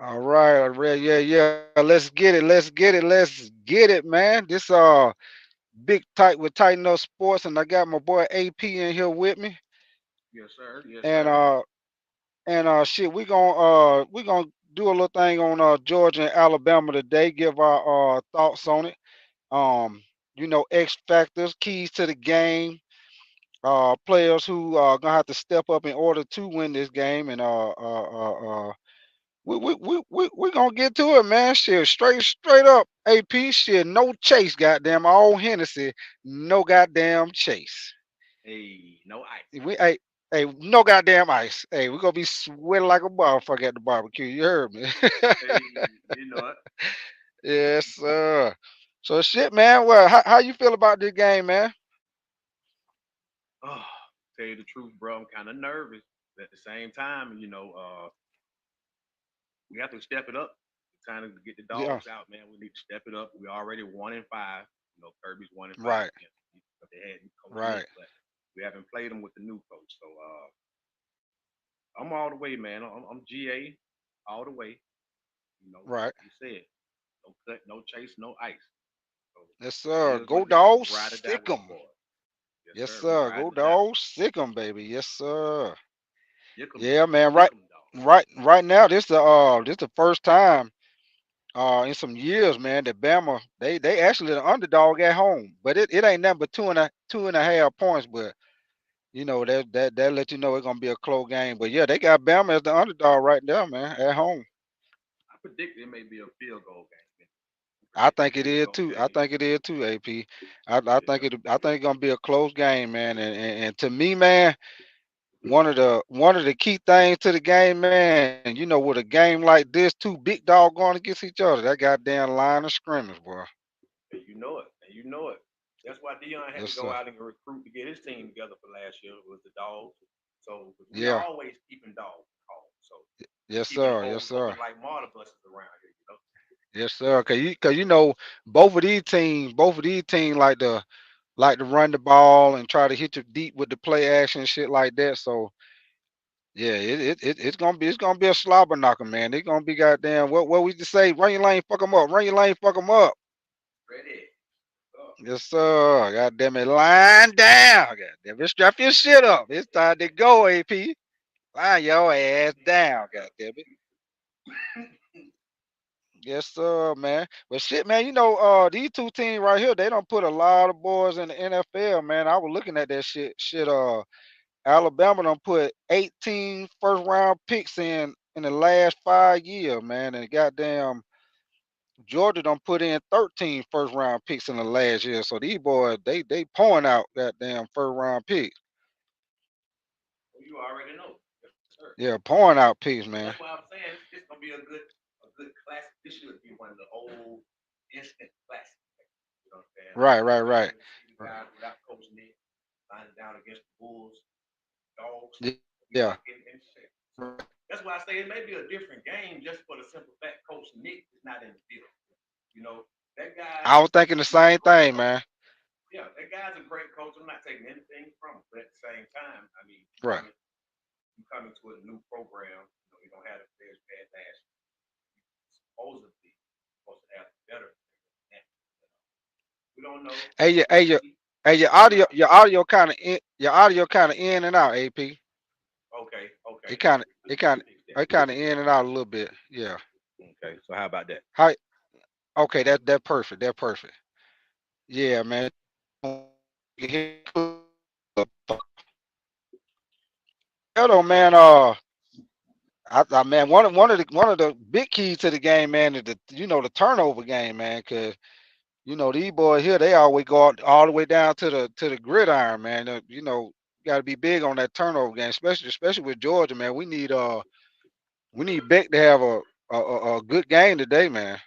All right, yeah, yeah. Let's get it. Let's get it. Let's get it, man. This big tight with Tighten Up Sports, and I got my boy AP in here with me. Yes, sir. Yes, And sir. shit, we gonna do a little thing on Georgia and Alabama today. Give our thoughts on it. Um, X factors, keys to the game, players who are gonna have to step up in order to win this game, and we gonna get to it, man. Shit, straight up, AP shit. No chase, goddamn. All Hennessy, no goddamn chase. Hey, no ice. Hey, no goddamn ice. Hey, we gonna be sweating like a motherfucker at the barbecue. You heard me? Hey, you know it. Yes, sir. So shit, man. Well, how you feel about this game, man? Oh, tell you the truth, bro. I'm kind of nervous. But at the same time, we have to step it up. It's time to get the Yeah, dogs out, man. We need to step it up. We already 1-5. Kirby's 1-5 right, against them. But they had Coach Nick, right, but we haven't played them with the new coach. So I'm all the way, man. I'm GA all the way. right. Like you said, no cut, no chase, no ice. So Yes, it sir. is what Go it is. We dogs, ride or die sick with the 'em. boys. Yes, Yes, sir. We sir. Go riding or die. dogs, sick 'em, baby. Yes, sir. Yick 'em Yeah, dog. man. Yick Right, 'em dog. right now. This the first time in some years, man, that Bama they actually the underdog at home, but it ain't nothing but two and a half points. But that let you know it's gonna be a close game. But yeah, they got Bama as the underdog right there, man, at home. I predict it may be a field goal game. I'm I predicting think a it field is goal too. I game. think it is too, AP. I think Yeah. it's gonna be a close game, man. And to me, man, one of the key things to the game, man. With a game like this, two big dogs going against each other, that goddamn line of scrimmage, boy. And you know it. And you know it. That's why Dion Yes, had to sir. go out and recruit to get his team together for last year was the dogs. So we Yeah. always keeping dogs home. So we Yes, keeping the sir. Yes, holes sir. open like martyr buses around here. Yes, sir. Cause both of these teams like to run the ball and try to hit you deep with the play action and shit like that. So yeah, it's gonna be a slobber knocker, man. It's gonna be goddamn what we just say, run your lane, fuck them up, run your lane, fuck them up. Ready. Oh, Yes, sir. God damn it, line down. God damn it, strap your shit up. It's time to go, AP. Line your ass down. God damn it. Yes, sir, man. But shit, man, these two teams right here, they don't put a lot of boys in the NFL, man. I was looking at that shit. Alabama done put 18 first round picks in the last 5 years, man. And goddamn Georgia done put in 13 first round picks in the last year. So these boys, they pouring out goddamn first round picks. well, you already know. Yes, sir. Yeah, pouring out picks, So that's man. why I'm saying it's gonna be a good classic. This should be one of the old instant classics. You know what I'm saying? Right, right, right. Excited to see the guys without Coach Nick lining down against the Bulls, dogs. Yeah. We rocking and shit. So that's why I say it may be a different game just for the simple fact Coach Nick is not in the field. You know, that guy, I was thinking the he's a same great thing, coach. man. Yeah, that guy's a great coach. I'm not taking anything from him, but at the same time, I mean, Right. you coming to a new program. You don't have the players you had last year. Supposedly supposed to have better players. We don't know. Hey, We'll see. hey, We'll see what happens. your audio kind of in and out, AP. Okay, okay. It kind of, Let it me kind of, fix that. it kind of in and out a little bit. Yeah. Okay, so how about that? Hi. Okay, that perfect. That perfect. Yeah, man. Yeah, though, man. Man, one of the big keys to the game, man, is the turnover game, man. Cause these boys here, they always go all the way down to the gridiron, man. Got to be big on that turnover game, especially with Georgia, man. We need Beck to have a good game today, man.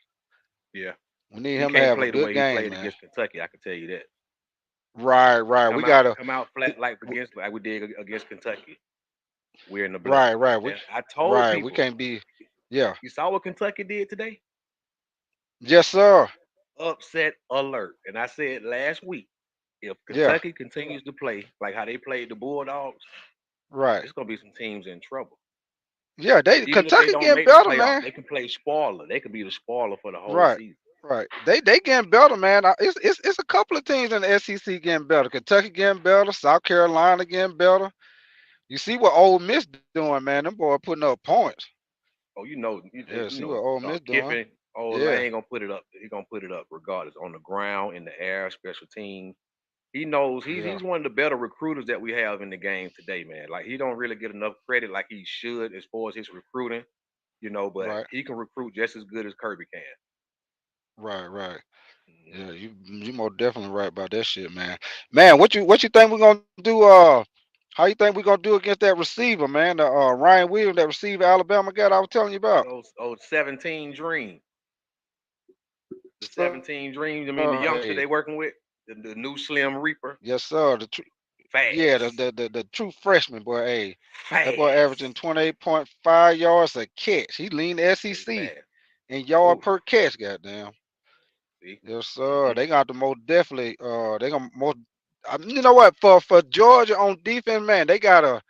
Yeah, We need he him to can't have a play the good way he game, played man. against Kentucky. I can tell you that. Right, right. We gotta. Come out We, flat we- like we did against Kentucky. We're in the blood. right, right. I told Right. We people. can't be. Yeah. You saw what Kentucky did today? Yes, sir. Upset alert. And I said last week, if Yeah. Kentucky continues to play like how they played the Bulldogs, Right. it's gonna be some teams in trouble. Yeah, they Even if they Kentucky don't getting make the better, playoff, man. they can play spoiler. They could be the spoiler for the whole Right, season. right. They getting better, man. It's a couple of teams in the SEC getting better. Kentucky getting better. South Carolina getting better. You see what Ole Miss doing, man? Them boy putting up points. Oh, you know, Yeah, you see what know, Ole Miss doing. Kiffin, oh, Yeah, Lane gonna put it up. He gonna put it up regardless on the ground, in the air, special teams. He knows yeah. he's one of the better recruiters that we have in the game today, man. Like he don't really get enough credit like he should as far as his recruiting, but Right, he can recruit just as good as Kirby can. right, right. Mhm. Yeah, you more definitely right about that shit, man. Man, what you think we're gonna do? How you think we're gonna do against that receiver, man? The Ryan Williams, that receiver Alabama got. I was telling you about. Those 17 dreams, the Yes, 17 dreams. I mean, the sir. youngster Hey, they working with, the new Slim Reaper, yes, sir. Yeah, fast, the true freshman boy. Hey, that boy averaging fast. 28.5 yards a catch. He lead the He's SEC fast. in yard Oh, per catch. Goddamn. see. Yes, sir. Hmm. They got to most definitely. They gonna most. You know what? For Georgia on defense, man, they gotta.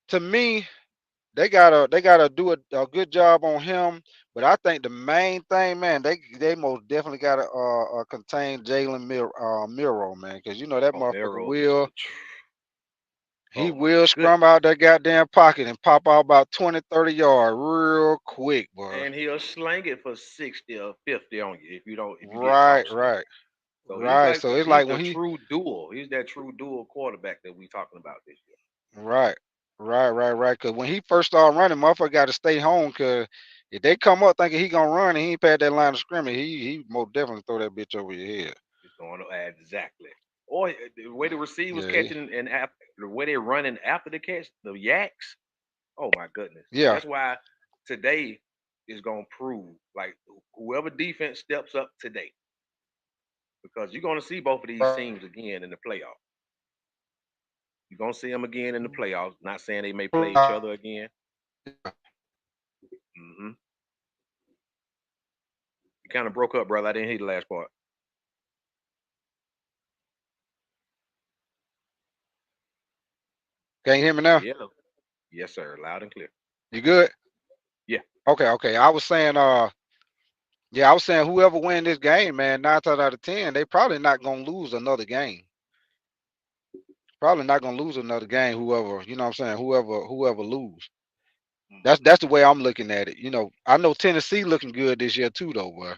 To me, they gotta do a good job on him. But I think the main thing, man, they most definitely gotta contain Jalen Miro, man, because you know that Oh, motherfucker Miro is will. the. He Oh my will scrum goodness. out that goddamn pocket and pop out about 20, 30 yards real quick, boy. And he'll slang it for 60 or 50 on you if you get Right, caught slipping. right, So right. So it's he's like the when he true duel. He's that true dual quarterback that we talking about this year. right, right. Cause when he first started running, motherfucker got to stay home. Cause if they come up thinking he gonna run and he ain't past that line of scrimmage, he most definitely throw that bitch over your head. It's going to add exactly. Or the way the receivers Yeah, catching and the way they're running after the catch, the yaks. Oh my goodness. yeah. That's why today is gonna prove like whoever defense steps up today, because you're gonna see both of these teams again in the playoffs. You're gonna see them again in the playoffs. Not saying they may play each other again. Hmm. You kind of broke up, brother. I didn't hear the last part. Can you hear me now? Yeah. Yes, sir. Loud and clear. You good? Yeah. Okay. I was saying whoever win this game, man, 9 times out of 10, they probably not gonna lose another game. Probably not gonna lose another game. Whoever, you know what I'm saying, whoever lose. Hmm. That's the way I'm looking at it. I know Tennessee looking good this year too, though, bro.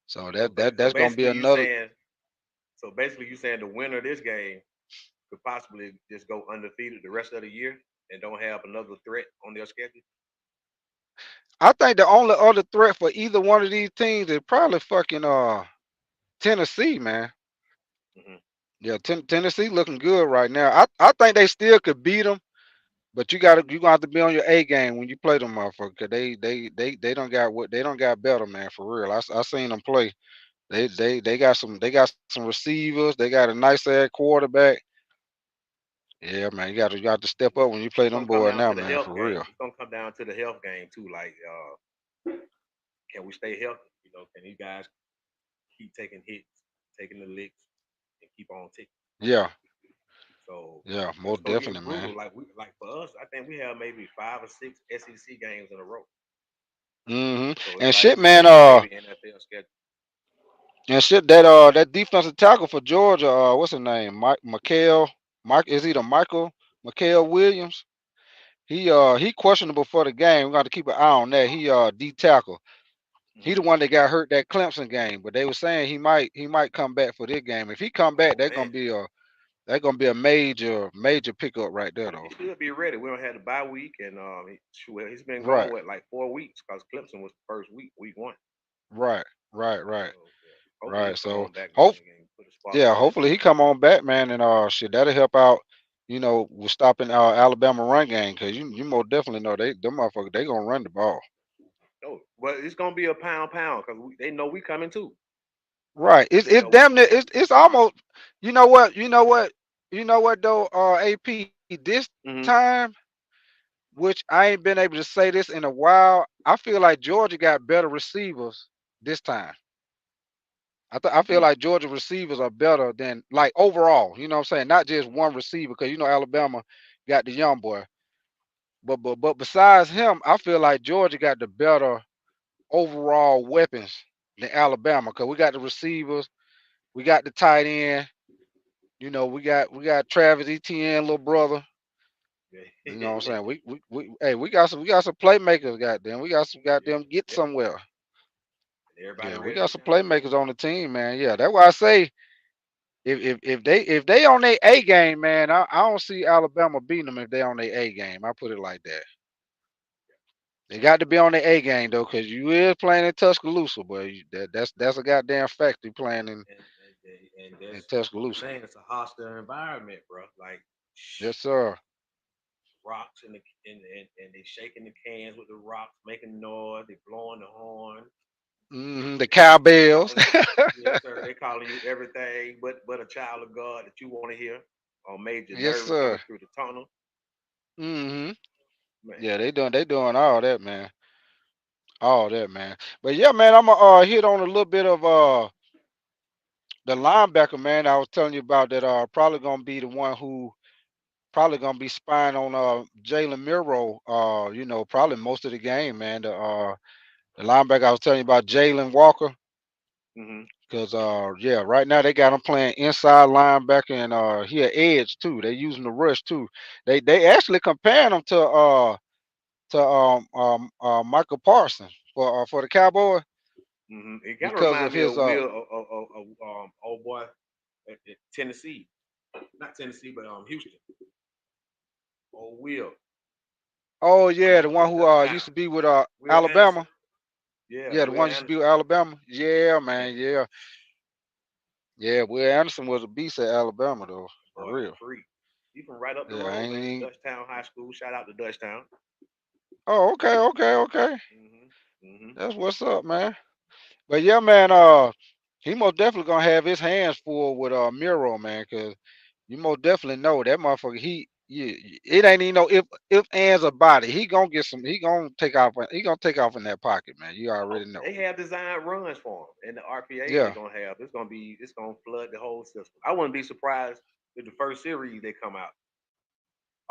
So So that's gonna be another. basically you saying the winner of this game could possibly just go undefeated the rest of the year and don't have another threat on their schedule. I think the only other threat for either one of these teams is probably fucking Tennessee, man. Hmm. Yeah, Tennessee looking good right now. I think they still could beat them, but you gonna have to be on your A game when you play them, motherfucker. 'Cause they don't got what they don't got better, man. For real, I seen them play. They got some receivers. They got a nice ass quarterback. Yeah, man, you got to step up when you play It's them gonna come boys down now, to the man. health For real. game. It's gonna come down to the health game too. Like, can we stay healthy? Can these guys keep taking hits, taking the licks, and keep on ticking? Yeah, So yeah, it's most gonna get definitely, man. brutal. Like for us, I think we have maybe 5 or 6 SEC games in a row. So it's And like shit, man. maybe NFL schedule. And shit, that defensive tackle for Georgia, what's his name? Mike is either Michael Mikael Williams. He questionable for the game. We got to keep an eye on that. He D tackle. He the Hmm. one that got hurt that Clemson game, but they were saying he might come back for this game. If he come back, Oh man, that's gonna be a major pickup right there he though. should be ready. We don't have the bye week, and he's been gone Right, what like 4 weeks because Clemson was the first week 1. right, right, So yeah, hopefully he right. come So on back, hope man, and put a spotlight yeah, on him. hopefully he come on back, man, and shit that'll help out. With stopping Alabama run game because you more definitely know them motherfuckers they gonna run the ball. Oh, well, it's gonna be a pound because they know we coming too. Right. They It's know we damn near coming. it's almost though AP this Hmm. time, which I ain't been able to say this in a while. I feel like Georgia got better receivers this time. I feel Hmm. like Georgia receivers are better than like overall. You know what I'm saying? Not just one receiver because Alabama got the young boy. but besides him, I feel like Georgia got the better overall weapons than Alabama because we got the receivers, we got the tight end. We got Travis Etienne, little brother. You know what I'm saying? We got some playmakers. Goddamn, we got some Yeah, goddamn get yeah. somewhere. And everybody Yeah, we ready to got some challenge playmakers Georgia. on the team, man. Yeah, that's why I say if they on their A game, man, I don't see Alabama beating them if they on their A game. I put it like that. They got to be on their A game though, cause you is playing in Tuscaloosa, boy. That's a goddamn fact. You playing And in that's what I'm Tuscaloosa. saying. It's a hostile environment, bro. Like Yes, sir. rocks and they shaking the cans with the rocks, making noise. They blowing the horn. The cowbells. Calling, yes, sir. They calling you everything but a child of God that you want to hear, or made you Yes, nervous sir. coming through the tunnel. hmm Man, Yeah, they doing all that, man. All that, man. But yeah, man, I'm gonna hit on a little bit of the linebacker, man. I was telling you about that. Probably gonna be the one who probably gonna be spying on Jalen Miro. Probably most of the game, man. The linebacker I was telling you about, Jalen Walker. hmm Cause yeah, right now they got him playing inside linebacker and he a edge too. They using the rush too. They actually comparing him to Michael Parsons for the Cowboys It kind of because of remind me of his Will, old boy at Tennessee, not Tennessee, but Houston. Old Will, oh yeah, the one that who touchdown. used to be with Will Anderson. Alabama. Yeah, Yeah, the Will one used to be with Anderson. Alabama. Yeah, Man, man, yeah. Yeah, Will Anderson was a beast at Alabama though, for boy, real. free. He from right up the Yeah, I road, ain't man. even. Dutchtown High School. Shout out to Dutchtown. Oh, okay, okay, okay. hmm hmm That's what's up, man. But yeah, man, he most definitely gonna have his hands full with Miro, man, cause you most definitely know that motherfucker. It ain't even no if ands about it. He gonna get some. He gonna take off. He gonna take off in that pocket, man. You Oh, already know. they have designed runs for him, and the RPA they're Yeah, gonna have. It's gonna flood the whole system. I wouldn't be surprised if the first series they come out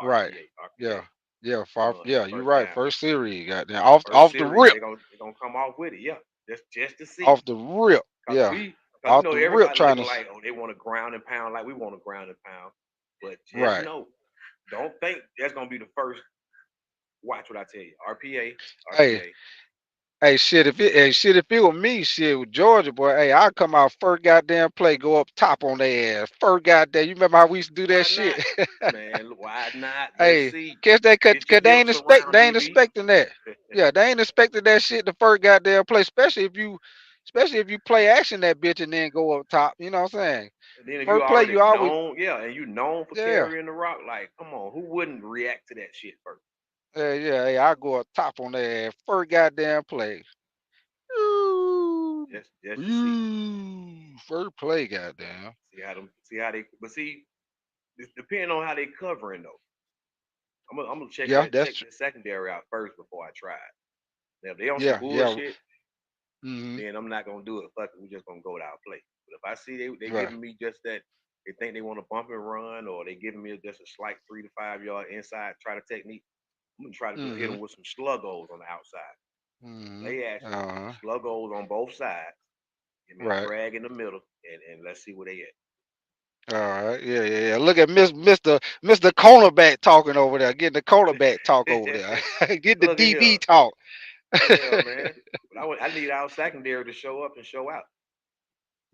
right. RPA Yeah, yeah, far. run Yeah, you first right. down. First series, goddamn, off First off the series rip, they're gonna come off with it. Yeah, just to see. off the rip. Cause Yeah, we cause you off know the rip, everybody trying looking to. like, oh, they want to ground and pound like we want to ground and pound. But just Right. know, don't think that's gonna be the first. Watch what I tell you. RPA, Hey, RPA. shit, if it was me, shit with Georgia, boy, hey, I'd come out first goddamn play, go up top on their ass. First goddamn, you remember how we used to do that Why shit? not? Man, why not? Let's Hey, see. catch that cut Get your cause hips around they ain't DB. expecting that. Yeah, they ain't expecting that shit the first goddamn play, especially if you play action that bitch and then go up top. You know what I'm saying? And then if you First play, already you always known, yeah, and you known for yeah. carrying the rock, like, come on, who wouldn't react to that shit first? Yeah, hey, I go up top on their ass. First goddamn play. Ooh, Just to see. ooh, first play, goddamn. See how they but see, it's depending on how they covering though. I'm gonna Yeah, check the secondary out first before I try it. Now if they on some yeah. bullshit, hmm then I'm not gonna do it. Fuck it, we just gonna go without play. But if I see they Right. giving me just that, they think they want to bump and run, or they giving me just a slight 3 to 5 yard inside try to technique, I'm gonna try to just hit hmm them with some sluggos on the outside. Play action, Uh-huh. sluggos on both sides. Give me a Right. drag in the middle, and let's see where they at. All right. Yeah. Look at Mr. Cornerback talking over there, getting the cornerback talk over there, getting the Look at here. DB talk. Yeah, man. But I need our secondary to show up and show out.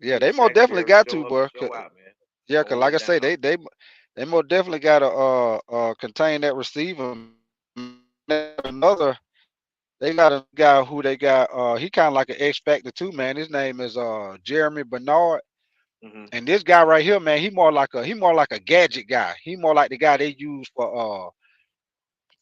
I Yeah, need they the most definitely secondary to got show to, up and boy. show out, man. Yeah, cause Hold like us I say, down. they most definitely got to contain that receiver, man. They got a guy who they got. He kind of like an X factor too, man. His name is Jeremy Bernard. hmm And this guy right here, man, he more like a gadget guy. He more like the guy they use for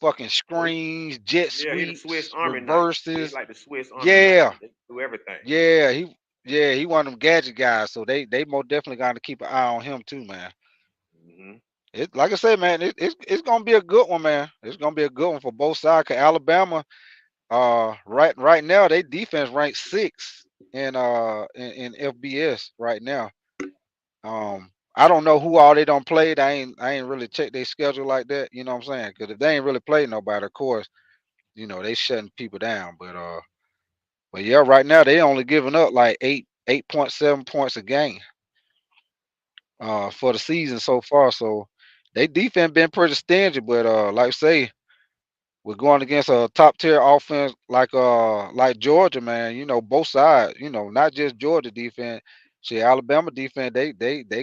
fucking Oh, screens, jet yeah, he the Swiss sweeps, Army knife. He reverses. like the Swiss Army knife. Yeah, They do everything. yeah, he one of them gadget guys. So they most definitely got to keep an eye on him too, man. hmm It like I said, man, it's gonna be a good one, man. It's gonna be a good one for both sides. 'Cause Alabama, right now, they defense ranked six in FBS right now. I don't know who all they don't played. I ain't really checked their schedule like that. You know what I'm saying? Because if they ain't really played nobody, of course, they shutting people down. But yeah, right now they only giving up like 8.7 points a game for the season so far. So they defense been pretty stingy. But like I say, we're going against a top tier offense like Georgia, man. Both sides. Not just Georgia defense. See, Alabama defense, they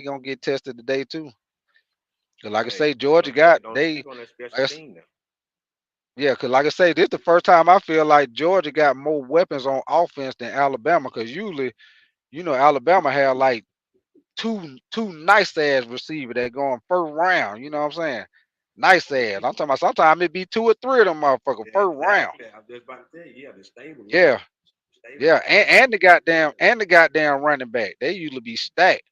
gonna get tested today too. 'Cause like I Hey, say, Georgia got don't they. sleep on that special I team now. Yeah, cause like I say, this the first time I feel like Georgia got more weapons on offense than Alabama. Cause usually, Alabama had like two nice ass receiver that going first round. You know what I'm saying? Nice ass. I'm talking about sometimes it be two or three of them motherfuckers first round. Exactly. I was just about to tell you, yeah, the stable Yeah, running, stable yeah, running. and the goddamn running back. They usually be stacked,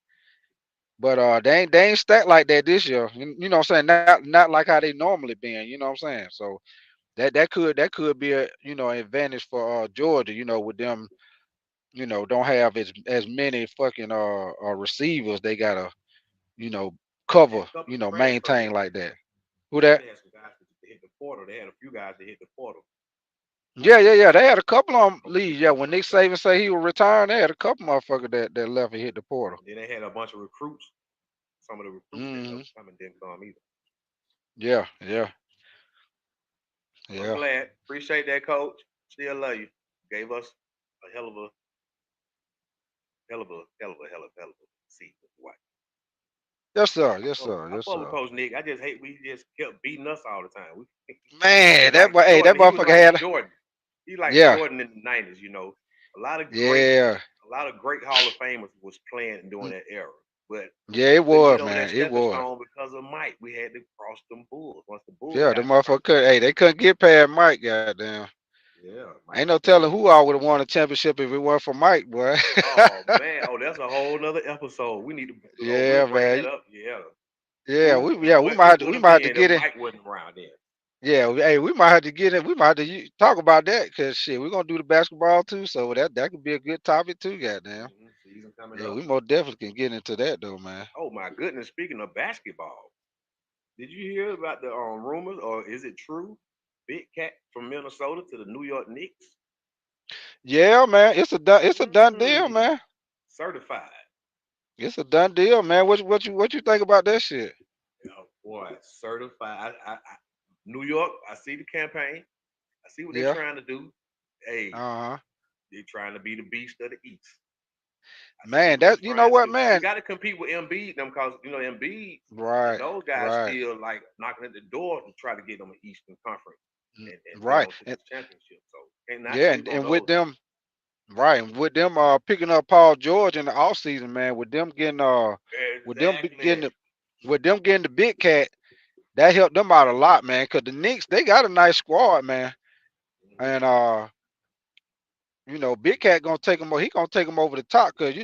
but they ain't stacked like that this year. You know what I'm saying? Not like how they normally been. You know what I'm saying? So that could be a advantage for Georgia. With them don't have as many fucking receivers they gotta you know They had cover a couple of maintain transfers. like that. Who Yeah, that? they had some guys that hit the portal. They had a few guys that hit the portal. Yeah. They had a couple of them leave. Yeah, when Nick Yeah. Saban say he was retiring, they had a couple motherfuckers that left and hit the portal. And then they had a bunch of recruits. Some of the recruits that Hmm. left coming didn't come either. Yeah. Well, Yeah. glad. Appreciate that, coach. Still love you. Gave us a hell of a season. What? Yes, sir. Yes, sir. I Yes, fuck with sir. Coach Nick. I just hate we just kept beating us all the time. Man, Just that like boy, hey, that Jordan, he was motherfucker like had, Jordan. He like yeah, Jordan in the '90s. A lot of yeah, great Hall of Famers was playing during mm, that era, but yeah. we It couldn't get was, over that man. It stepping was. stone because of Mike. We had to cross them bulls. Once the bulls Yeah, the got to cross motherfucker them, could. Hey, they couldn't get past Mike. Goddamn. yeah, Ain't Mike no was telling crazy. who all would have won a championship if it weren't for Mike, boy. Oh man, that's a whole nother episode. We need to. Oh, we'll Yeah, bring that man. up. Yeah, Yeah, we what might we have to would we have might have to been if get it. Mike wasn't around then. Yeah, hey, we might have to get it. We might have to talk about that because shit, we're gonna do the basketball too. So that could be a good topic too. Goddamn. Season coming Yeah, we up. most definitely can get into that though, man. Oh my goodness! Speaking of basketball, did you hear about the rumors, or is it true? Big Cat from Minnesota to the New York Knicks. Yeah, man. It's a done deal, Mm, man. certified. It's a done deal, man. What you think about that shit? Oh, boy, certified. New York. I see the campaign. I see what they're Yeah. trying to do. Hey, Uh huh. they're trying to be the beast of the East. I see Man, what they're that you know trying to what, do. We man? got to compete with Embiid them because Embiid and Right, those guys right, still like knocking at the door to try to get them an Eastern Conference and get right. on to And this championship. So cannot yeah, sleep and, on and with those them, right, and with them picking up Paul George in the off season, man, with them be- Exactly. getting the with them getting the big cat, that helped them out a lot, man. Cause the Knicks, they got a nice squad, man. Hmm. And Big Cat gonna take him. He gonna take him over the top. Cause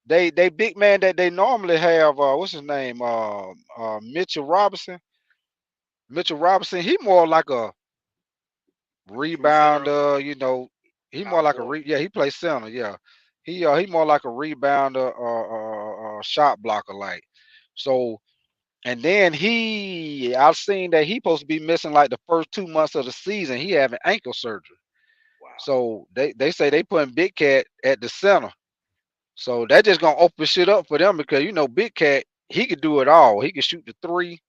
they big man that they normally have. What's his name? Mitchell Robinson. Mitchell Robinson. He more like a True center, rebounder. He more power like forward. yeah. He plays center. Yeah. He more like a rebounder, shot blocker like. So and then I've seen that he supposed to be missing like the first 2 months of the season. He having ankle surgery. Wow. So they say they putting Big Cat at the center. So that just gonna open shit up for them because Big Cat, he could do it all. He could shoot the three.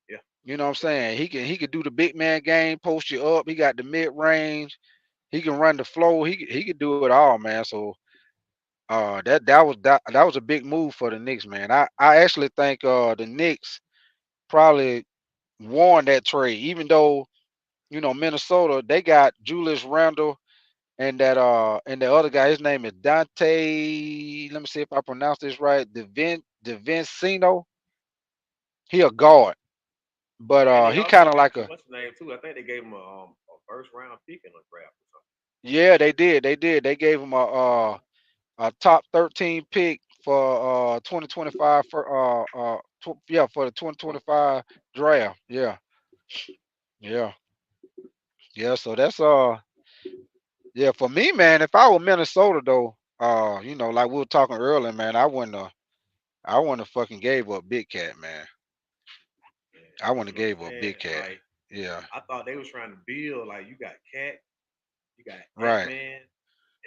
Yeah. You know what I'm saying? He could do the big man game, post you up. He got the mid range. He can run the flow. He could do it all, man. So that was a big move for the Knicks, man. I actually think the Knicks probably won that trade, even though Minnesota, they got Julius Randle and the other guy, his name is Dante. Let me see if I pronounce this right. DeVincino. He a guard, but And they he also kind of got like a what's the name too? I think they gave him a first round pick in the draft or something. yeah. They did. They gave him a top 13 pick for 2025 for the 2025 draft. Yeah, yeah. So that's yeah for me, man. If I were Minnesota though, like we were talking earlier, man, I wouldn't have fucking gave up Big Cat, man. And I wouldn't that's have what I'm gave up saying. Big Cat. Like Yeah. I thought they was trying to build like you got Cat, you got Ant Right. Man,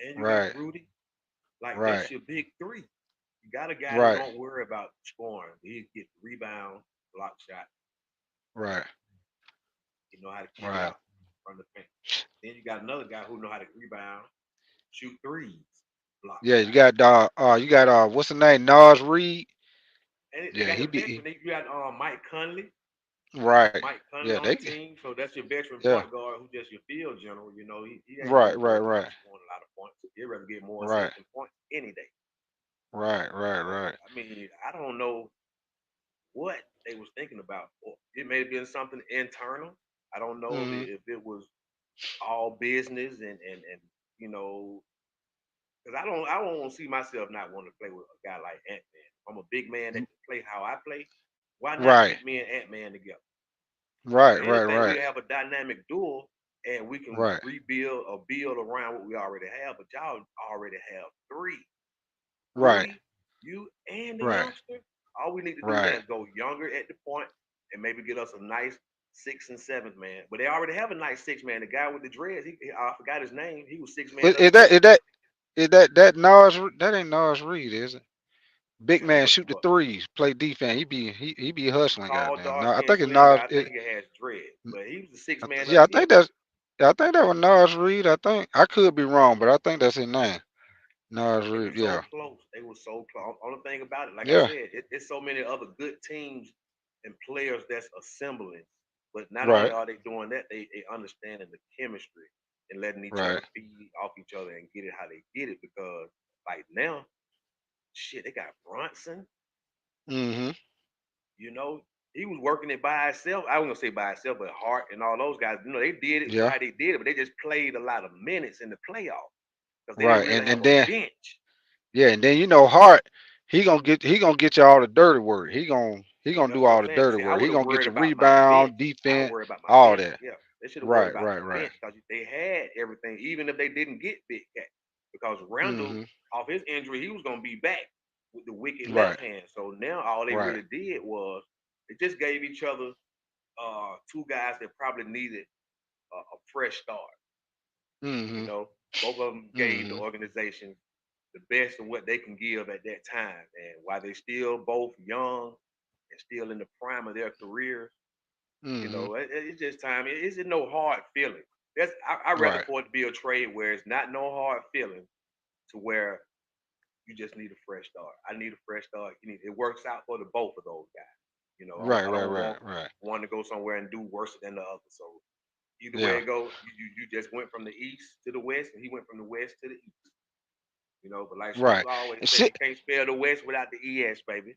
and you got Right. Rudy. Like Right. that's your big three. You got a guy who Right. don't worry about scoring. He get rebound, block shot. Right. He know how to keep it Right. out from the paint. Then you got another guy who know how to rebound, shoot threes, block Yeah, shot. you got what's the name? Nas Reed. And they Yeah, got he the be veteran. You got Mike Conley. right. Mike Conley Yeah, on the they team, so that's your veteran yeah. point guard who just your field general. You know, he ain't Right, really right, worried right. about scoring a lot of points. He'd rather get more Right. assists and points any day. Right, right, So right. I mean, I don't know what they was thinking about. It may have been something internal. I don't know Mhm. if it was all business and you know, because I don't want to see myself not wanting to play with a guy like Ant Man. I'm a big man that can play how I play. Why not Right. put me and Ant Man together? Right, If right, anything, we right. have a dynamic duel and we can Right. rebuild or build around what we already have. But y'all already have three. Right. Rudy, you and the Right. youngster. All we need to do now Right. is go younger at the point and maybe get us a nice sixth and seventh man. But they already have a nice six man. The guy with the dreads, I forgot his name. He was six man Is, up is that there. is that is that Nas that ain't Nas Reed, is it? Big Let me man look shoot him the up. threes, play defense. He be hustling, Tall, goddamn. No, dark I skinned think it's slim Nas. guy. I think he has dread, but he was the six man up Yeah, I here. think that's. Yeah, I think that was Nas Reed. I think I could be wrong, but I think that's his name. Nas They were Reed. so Yeah. close. They were so close. Only thing about it, like I Yeah. said, it's so many other good teams and players that's assembling. But not only Right. are they doing that, they understanding the chemistry and letting each other Right. feed off each other and get it how they get it. Because like now, shit, they got Brunson. Mhm. You know, he was working it by himself. I wasn't gonna say by himself, but Hart and all those guys. You know, they did it Yeah. how they did it, but they just played a lot of minutes in the playoffs because they didn't Right. really have And a then bench. yeah, and then Hart. He gonna get you all the dirty work. He gonna That's do what I'm all the saying. But dirty see, I work. would He have gonna get worried your about my bench. rebound, I would defense, worry about my all bench. that. Yeah, they should have worried Right. about Right. their Right. bench because they had everything, even if they didn't get Big Cat. Because Randall, Mhm. off his injury, he was gonna be back with the wicked Right. left hand. So now all they Right. really did was they just gave each other two guys that probably needed a fresh start. You Mhm. know, both of them gave the Mhm. organization the best of what they can give at that time. And while they still both young and still in the prime of their careers, you Mhm. know, it's just time. It's no hard feeling. I rather Right. for it to be a trade where it's not no hard feeling to where you just need a fresh start. I need a fresh start. It works out for the both of those guys. You know, Right. I Right. don't Right. want Right. one to go somewhere and do worse than the other. So either way Yeah. it go, you just went from the east to the west, and he went from the west to the east. You know, but like Right. Stoops always And say, you shit. can't spell the west without the es, baby.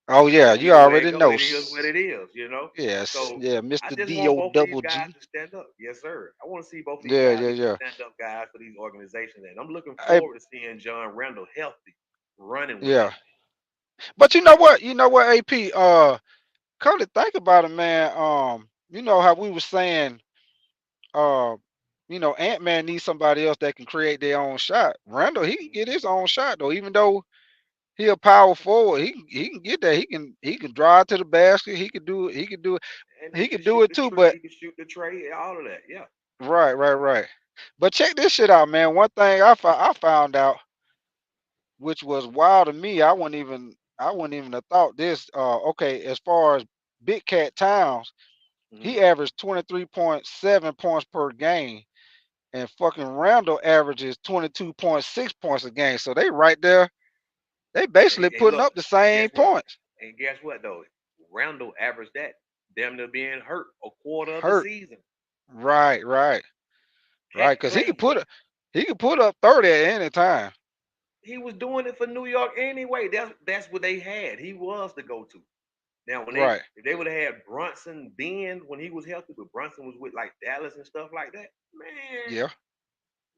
Oh yeah, So you either way it already go, know. it is what it is. You know. Yes. So Yeah, I Mr. just D want O both of these double guys G. to stand up. Yes, sir. I want to see both of these Yeah. guys Yeah. be some Yeah. stand up guys for these organizations, and I'm looking Hey, forward to seeing John Randall healthy, running with yeah. that. But you know what? AP. Come to think about it, man. You know how we were saying, uh, Ant Man needs somebody else that can create their own shot. Randall, he can get his own shot though, even though he a power forward. He can get that. He can drive to the basket. He can do it. He can do it. And He can do it too. But he can shoot the tray, all of that. Yeah. right, right, right. But check this shit out, man. One thing I found out, which was wild to me. I wouldn't even have thought this. Okay, as far as Big Cat Towns, Mm-hmm. he averaged 23.7 points per game, and fucking Randall averages 22.6 points a game. So they right there. They basically Hey, putting look, up the and same guess what? points. And guess what though? Randall averaged that damn near being hurt a quarter of the Hurt. season. Right, right, right. Cat Because he could played. put up 30 at any time. He was doing it for New York anyway. That's what they had. He was the go-to. Now, Right. if they would have had Brunson then when he was healthy, but Brunson was with like Dallas and stuff like that, man, Yeah.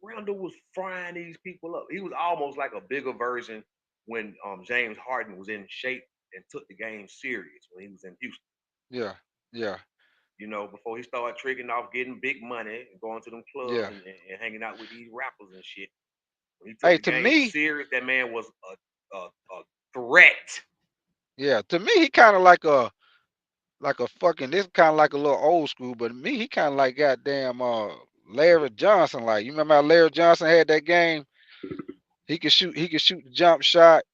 Randall was frying these people up. He was almost like a bigger version when James Harden was in shape and took the game serious when he was in Houston. Yeah. Yeah. You know, before he started tricking off getting big money and going to them clubs Yeah. and hanging out with these rappers and shit. When he took Hey, the to game me, serious, that man was a threat. Yeah, to me, he kind of like a fucking. This kind of like a little old school, but to me, he kind of like goddamn Larry Johnson. Like you remember how Larry Johnson had that game? He could shoot. He could shoot the jump shot.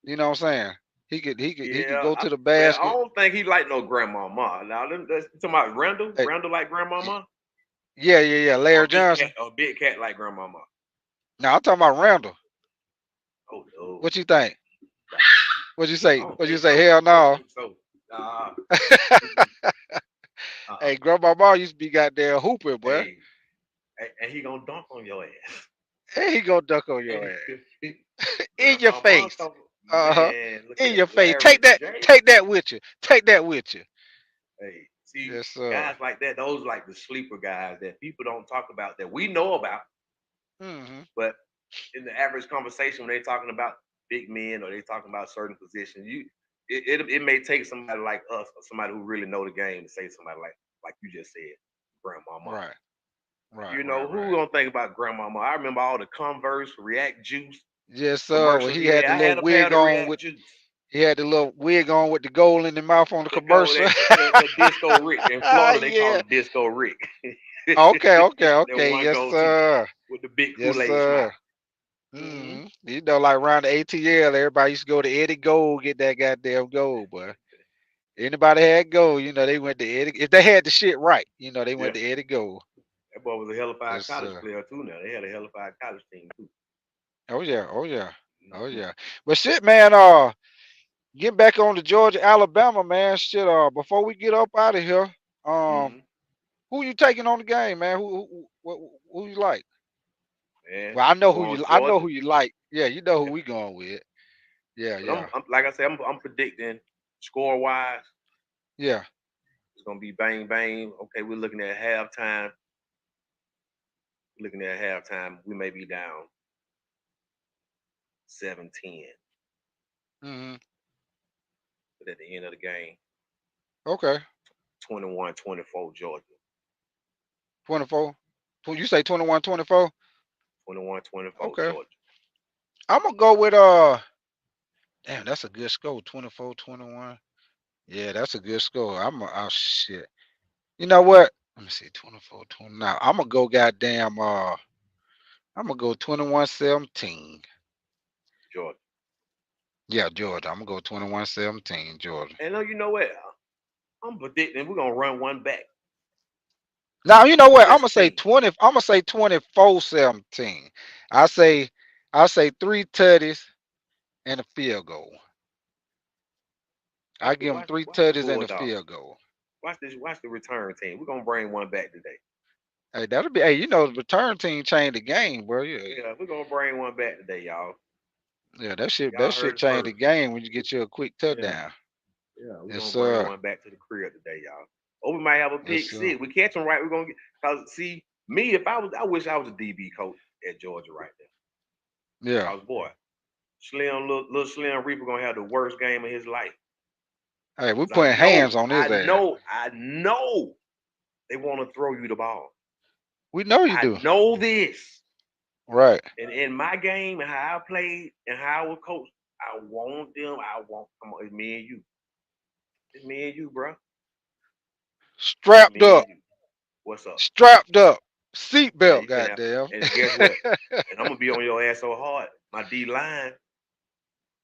You know what I'm saying? He could Yeah, go to the well, I basket. don't think he like no grandmama. Now, let's talking about Randall. Hey, Randall like grandmama, yeah. Larry Johnson. or big cat like grandmama. Now I'm talking about Randall. Oh no, What you think? What you I say? don't What you think say? so. Hell I don't no. think so. Uh, uh-uh. Hey, Grandma Ball used to be goddamn hooping, boy. Hey, and he gonna dunk on your ass. And he gonna duck on your Hey, ass. In your grandmama, face. Uh-huh. man, look In at your face. Larry J. Take that with you. Take that with you. Hey, see, Yes, sir. guys like that, those like the sleeper guys that people don't talk about that we know about, Mm-hmm. but in the average conversation when they're talking about big men or they're talking about certain positions, it may take somebody like us or somebody who really know the game to say somebody like you just said, grandmama. Right. Right, You right, know, who right. gonna think about grandmama? I remember all the Converse React Juice Yes, sir. When commercials he he had had. the I little had a pair wig of on React with Juice. he had the little wig on with the gold in the mouth on the The gold, commercial. the Disco Rick. In Florida, they call Yeah. him Disco Rick. That Okay. one Yes, goatee sir. with the big Yes, Kool-Aid smile. sir. Mm-hmm. You know, like around the ATL, everybody used to go to Eddie Gold get that goddamn gold, boy. Anybody had gold, they went to Eddie. If they had the shit right, they Yeah, went to Eddie Gold. that boy was a hell of a Yes, college sir. player too. Now they had a hell of a college team too. Oh yeah, oh yeah, oh Mm-hmm. yeah. But shit, man. Get back on to Georgia, Alabama, man. Shit. Before we get up out of here, um, Mm-hmm. who you taking on the game, man? Who you like? Man, Well, I know go who on you. I know Georgia. who you like. Yeah, you know who Yeah, we going with. Yeah, but yeah, I'm like I said, I'm predicting score wise, yeah. it's gonna be bang bang. Okay, we're looking at halftime. Looking at halftime, we may be down 7-10, Hmm. but at the end of the game, Okay. 21-24 Georgia. 24. You say 21, 24? 21-24 Okay. Georgia. I'm gonna go with Damn, that's a good score. 24, 21. Yeah, that's a good score. Oh shit. You know what? Let me see. 24, 29. I'm gonna go goddamn. I'm gonna go 21-17. Georgia. Yeah, Georgia. I'm gonna go 21-17, Georgia. And you know what? I'm predicting we're gonna run one back. Now you know what? I'm Special gonna say team. 20. I'm gonna say 24-17. I say I say three tutties and a field goal. I give them three Watch the tutties and a Bulldogs. field goal. Watch the return team. We're gonna bring one back today. Hey, that'll be. Hey, the return team changed the game, bro. Yeah, Yeah, we're gonna bring one back today, y'all. yeah. That shit. That Y'all heard shit it changed the first. game when you get you a quick Yeah, touchdown. yeah. We're Yes, gonna bring sir. one back to the crib today, y'all. Or we might have a Yes, pick sir. six. We catch them right. We're gonna get. Cause see, me if I wish I was a DB coach at Georgia right now. Yeah. Cause boy, little Slim Reaper gonna have the worst game of his life. Hey, we Cause I putting know, hands on I his ass. know, I know they want to throw you the ball. We know you I do. know this. Right. And in my game and how I played and how I was coached, I want them. Come on, it's me and you. It's me and you, bro. It's Strapped me up. and you. What's up? Strapped up. Man, Seatbelt. you finna have, Goddamn. and guess what? And I'm gonna be on your ass so hard. My D line,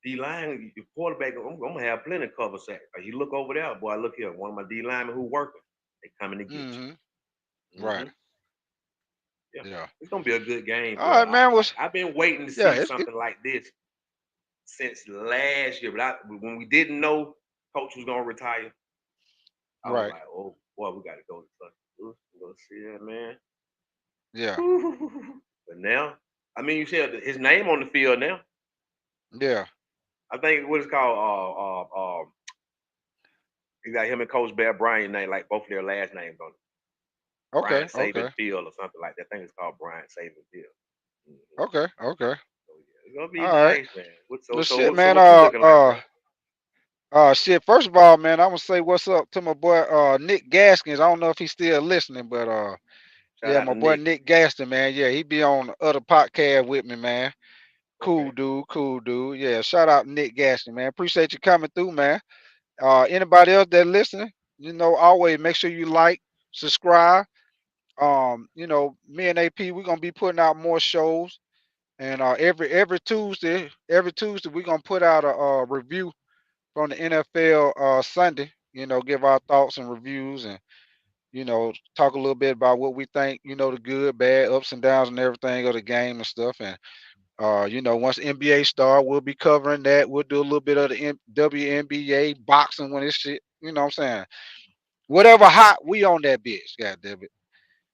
your quarterback, I'm gonna have plenty of cover sacks. Like you look over there, boy. Look here, one of my D linemen who working, they coming to get Hmm. you. Right. Yeah, Yeah. it's gonna be a good game, All bro. right, man. Like Was I've been waiting to Yeah. see something like this since last year, but when we didn't know coach was gonna retire, I was Right. like, oh boy, we got to go to Tuscaloosa. Go see that man. Yeah. But now, I mean, you said his name on the field now. Yeah. I think what it's called. You got him and Coach Bear Bryant name, like both of their last names on it. Okay. Brian Saban Okay. Field or something like that. I think it's called Brian Saban Field. Mm-hmm. Okay. Okay. So yeah, it's gonna be All right. nice, man. But shit, So man. what you looking like, bro? Shit. First of all, man, I'm gonna say what's up to my boy, Nick Gaskins. I don't know if he's still listening, but Shout yeah, out my to boy Nick. Nick Gaston, man. Yeah, he be on the other podcast with me, man. Cool Okay. dude, cool dude. Yeah, shout out Nick Gaston, man. Appreciate you coming through, man. Anybody else that listening, always make sure you like, subscribe. Me and AP, we're gonna be putting out more shows, and every Tuesday we're gonna put out a review from the NFL Sunday. Give our thoughts and reviews, and talk a little bit about what we think. The good, bad, ups and downs, and everything of the game and stuff. And once NBA start, we'll be covering that. We'll do a little bit of the WNBA boxing when it's shit. You know what I'm saying? Whatever hot, we on that bitch. God damn it.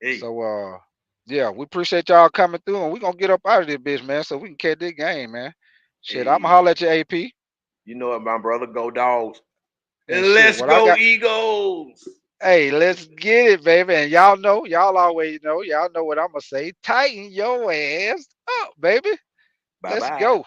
Hey, So yeah, we appreciate y'all coming through, and we gonna get up out of this bitch, man, so we can catch this game, man. Shit, I'ma hey, holler at you, AP. you know what, my brother? Go dogs. And And shit, let's what I go, got. Eagles. Hey, let's get it, baby. And y'all always know, y'all know what I'm gonna say. Tighten your ass up, baby. Bye Let's bye. go.